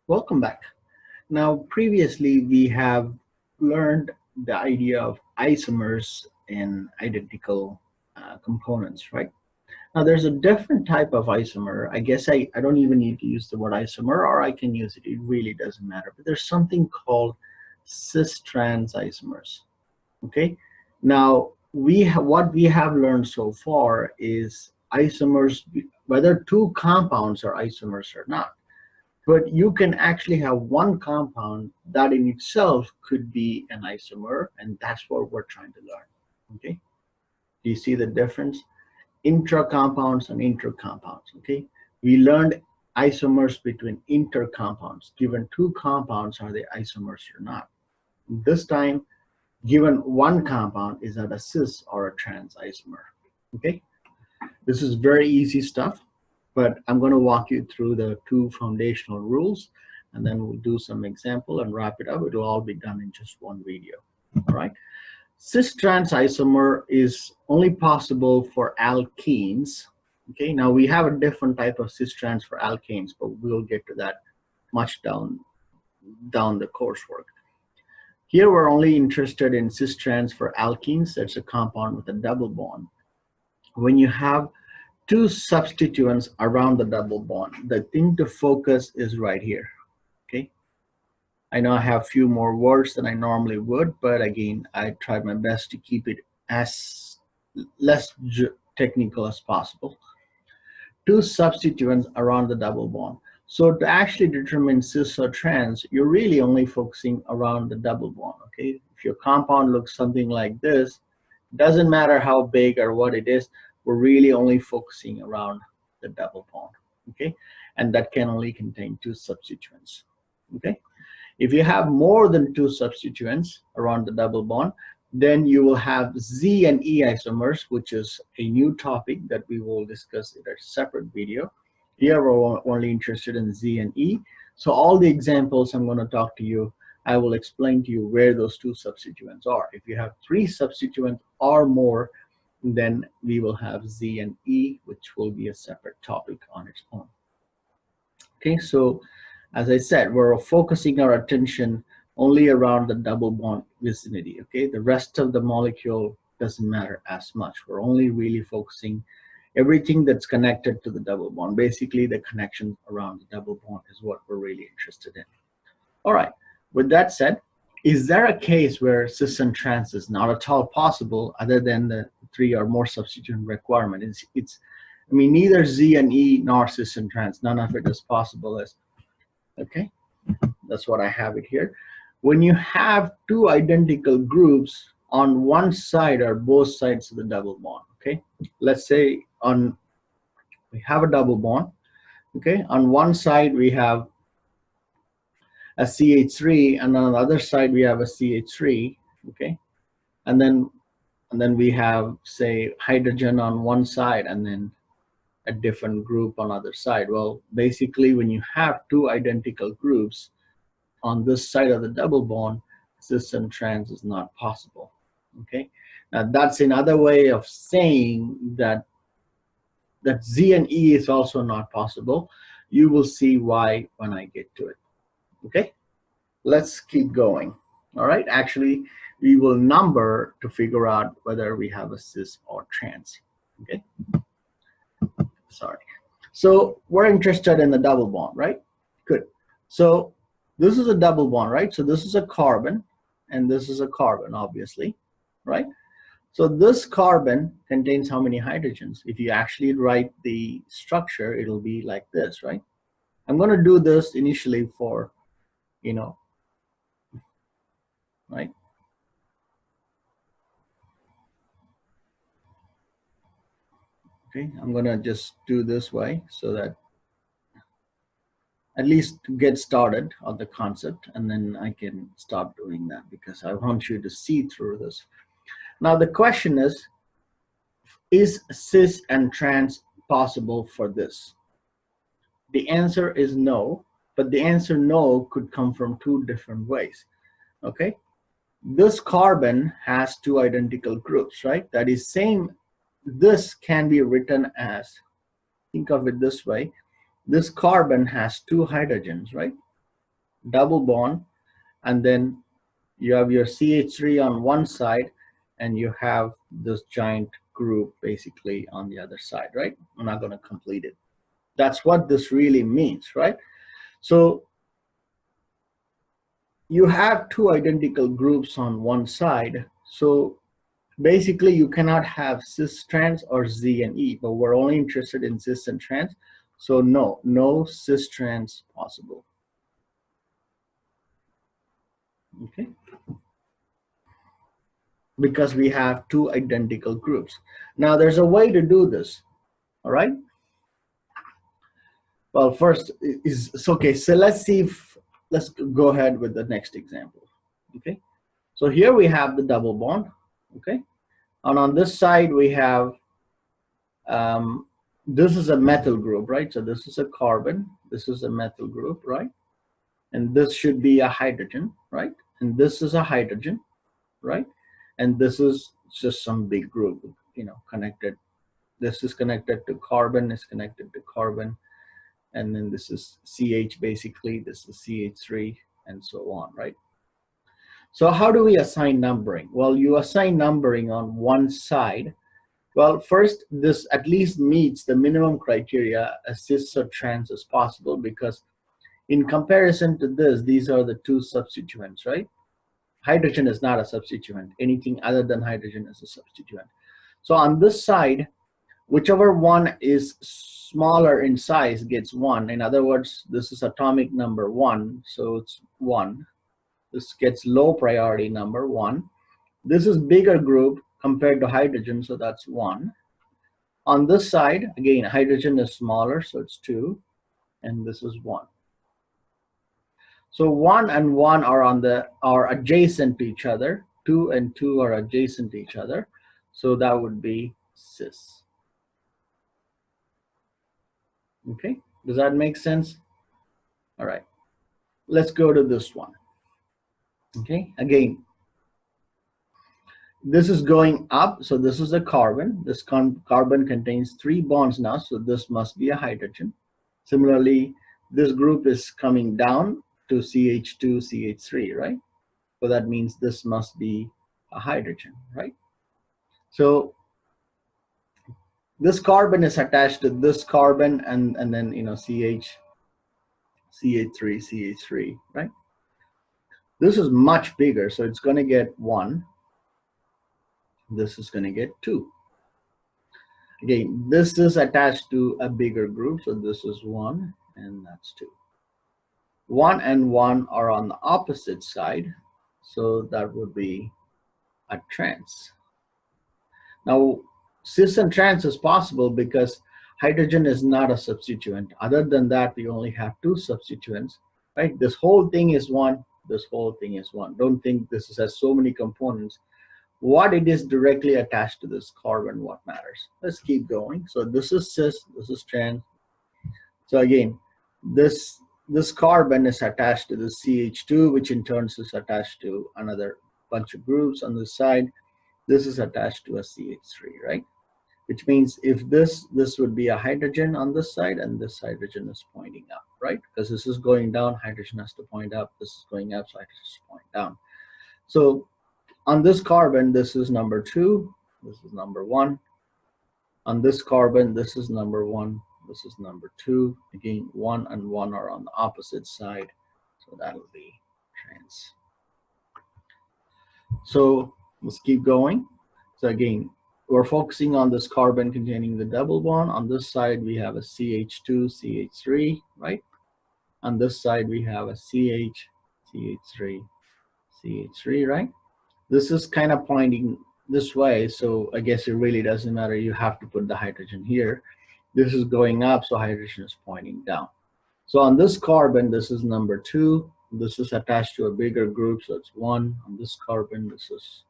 Welcome back. Now, previously we have learned the idea of isomers in identical components, right? Now, there's a different type of isomer. I guess I don't even need to use the word isomer, or I can use it. It really doesn't matter. But there's something called cis-trans isomers, okay? Now, what we have learned so far is isomers, whether two compounds are isomers or not. But you can actually have one compound that in itself could be an isomer, and that's what we're trying to learn, okay? Do you see the difference? Intra-compounds and inter-compounds, okay? We learned isomers between inter-compounds. Given two compounds, are they isomers or not? This time, given one compound, is that a cis or a trans isomer, okay? This is very easy stuff, but I'm going to walk you through the two foundational rules, and then we'll do some example and wrap it up. It'll all be done in just one video, all right? Cis-trans isomer is only possible for alkenes, okay? Now, we have a different type of cis-trans for alkanes, but we'll get to that much down the coursework. Here, we're only interested in cis-trans for alkenes. That's a compound with a double bond. When you have two substituents around the double bond, the thing to focus is right here, okay? I know I have a few more words than I normally would, but again, I tried my best to keep it as less technical as possible. Two substituents around the double bond. So to actually determine cis or trans, you're really only focusing around the double bond, okay? If your compound looks something like this, doesn't matter how big or what it is, we're really only focusing around the double bond, okay? And that can only contain two substituents, okay? If you have more than two substituents around the double bond, then you will have Z and E isomers, which is a new topic that we will discuss in a separate video. Here we're only interested in Z and E. So all the examples I'm going to talk to you, I will explain to you where those two substituents are. If you have three substituents or more, then we will have Z and E, which will be a separate topic on its own. Okay, so as I said, we're focusing our attention only around the double bond vicinity, okay? The rest of the molecule doesn't matter as much. We're only really focusing everything that's connected to the double bond. Basically, the connection around the double bond is what we're really interested in. All right, with that said, is there a case where cis and trans is not at all possible other than the three or more substituent requirement? I mean, neither Z and E nor cis and trans, none of it is possible as, okay? That's what I have it here. When you have two identical groups on one side or both sides of the double bond, okay? Let's say we have a double bond, okay? On one side we have a CH3, and on the other side we have a CH3, okay? And then we have, say, hydrogen on one side and then a different group on the other side. Well, basically, when you have two identical groups on this side of the double bond, cis and trans is not possible, okay? Now, that's another way of saying that Z and E is also not possible. You will see why when I get to it, okay? Let's keep going, all right? Actually, we will number to figure out whether we have a cis or trans, okay? Sorry. So we're interested in the double bond, right? Good. So this is a double bond, right? So this is a carbon, and this is a carbon, obviously, right? So this carbon contains how many hydrogens? If you actually write the structure, it'll be like this, right? I'm going to do this initially for, you know, right? Okay, I'm going to just do this way so that at least to get started on the concept, and then I can stop doing that because I want you to see through this. Now the question is cis and trans possible for this? The answer is no, But the answer no could come from two different ways. Okay, this carbon has two identical groups, right? That is same. This can be written as, think of it this way, this carbon has two hydrogens, right? Double bond, and then you have your CH3 on one side, and you have this giant group basically on the other side, right? I'm not going to complete it. That's what this really means, right? So you have two identical groups on one side. So basically you cannot have cis trans or Z and E, but we're only interested in cis and trans. So no cis trans possible. Okay, because we have two identical groups. Now there's a way to do this. All right, well, first is okay, so let's go ahead with the next example. Okay, so here we have the double bond. Okay, and on this side we have this is a methyl group, right? So this is a carbon, this is a methyl group, right? And this should be a hydrogen, right? And this is a hydrogen, right? And this is just some big group, you know, connected. This is connected to carbon, is connected to carbon, and then this is CH basically, this is CH3, and so on, right? So how do we assign numbering? Well, you assign numbering on one side. Well, first, this at least meets the minimum criteria as cis or trans as possible, because in comparison to this, these are the two substituents, right? Hydrogen is not a substituent. Anything other than hydrogen is a substituent. So on this side, whichever one is smaller in size gets one. In other words, this is atomic number one, so it's one. This gets low priority number one. This is bigger group compared to hydrogen, so that's one. On this side, again, hydrogen is smaller, so it's two, and this is one. So 1 and 1 are adjacent to each other. 2 and 2 are adjacent to each other. So that would be cis. Okay, does that make sense? All right, let's go to this one. Okay, again, this is going up. So this is a carbon. This carbon contains 3 bonds now. So this must be a hydrogen. Similarly, this group is coming down to CH2, CH3, right? So that means this must be a hydrogen, right? So this carbon is attached to this carbon, and then, you know, CH, CH3, CH3, right? This is much bigger, so it's going to get 1. This is going to get 2. Again, this is attached to a bigger group, so this is 1, and that's 2. 1 and 1 are on the opposite side, so that would be a trans. Now, cis and trans is possible because hydrogen is not a substituent. Other than that, we only have 2 substituents, right? This whole thing is 1, this whole thing is 1. Don't think this has so many components. What it is directly attached to this carbon, what matters. Let's keep going. So this is cis, this is trans. So again, this carbon is attached to the CH2, which in turn is attached to another bunch of groups on this side. This is attached to a CH3, right? Which means if this would be a hydrogen on this side, and this hydrogen is pointing up, right? Because this is going down, hydrogen has to point up. This is going up, so hydrogen has to point down. So on this carbon, this is number 2, this is number 1. On this carbon, this is number 1, this is number 2. Again, 1 and 1 are on the opposite side, so that'll be trans. So let's keep going. So again, we're focusing on this carbon containing the double bond. On this side, we have a CH2, CH3, right? On this side, we have a CH, CH3, CH3, right? This is kind of pointing this way, so I guess it really doesn't matter. You have to put the hydrogen here. This is going up, so hydrogen is pointing down. So on this carbon, this is number 2. This is attached to a bigger group, so it's 1. On this carbon, this is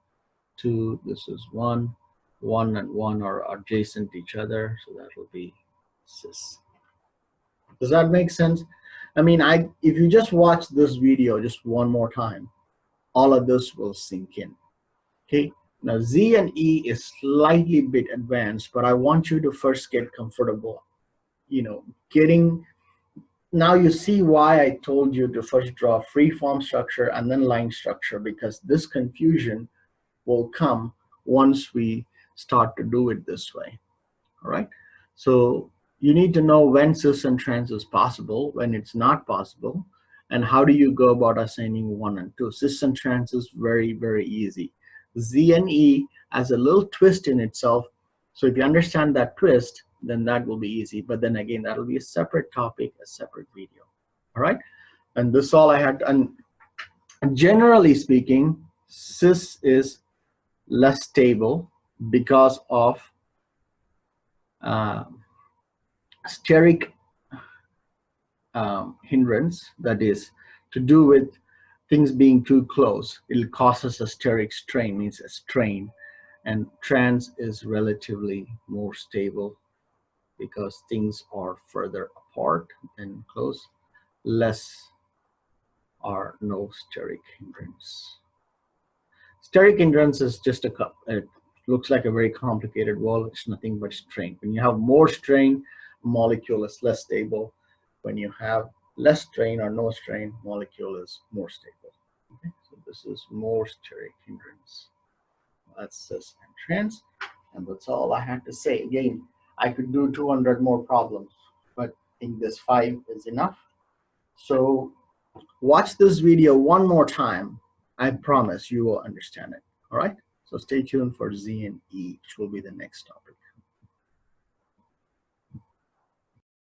2, this is 1. 1 and 1 are adjacent to each other, so that will be cis. Does that make sense? I mean, if you just watch this video just one more time, all of this will sink in. Okay. Now Z and E is slightly bit advanced, but I want you to first get comfortable. Getting now you see why I told you to first draw free form structure and then line structure, because this confusion will come once we start to do it this way. All right. So you need to know when cis and trans is possible, when it's not possible, and how do you go about assigning 1 and 2. Cis and trans is very, very easy. Z and E has a little twist in itself. So if you understand that twist, then that will be easy. But then again, that'll be a separate topic, a separate video. All right. And this is all I had. And generally speaking, cis is less stable because of steric hindrance, that is to do with things being too close. It'll cause us a steric strain, means a strain, and trans is relatively more stable because things are further apart than close, less or no steric hindrance. Steric hindrance is just it looks like a very complicated wall. It's nothing but strain. When you have more strain, molecule is less stable. When you have less strain or no strain, molecule is more stable. Okay? So this is more steric hindrance. That's cis and trans, and that's all I had to say. Again, I could do 200 more problems, but I think this 5 is enough. So watch this video one more time. I promise you will understand it. All right. So stay tuned for Z and E, which will be the next topic.